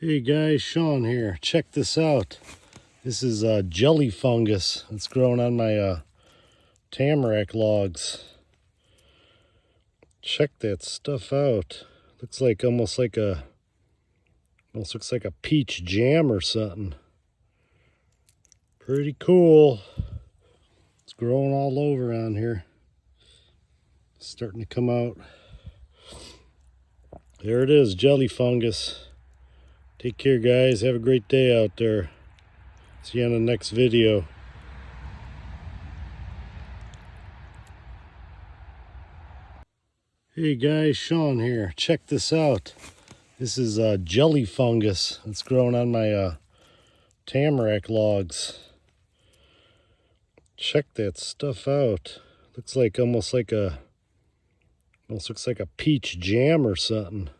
Hey guys, Sean here. Check this out. This is jelly fungus that's growing on my tamarack logs. Check that stuff out. Looks like almost looks like a peach jam or something. Pretty cool. It's growing all over on here. Starting to come out. There it is, jelly fungus. Take care, guys. Have a great day out there. See you on the next video. Hey guys, Sean here. Check this out. This is jelly fungus that's growing on my tamarack logs. Check that stuff out. Looks like almost looks like a peach jam or something.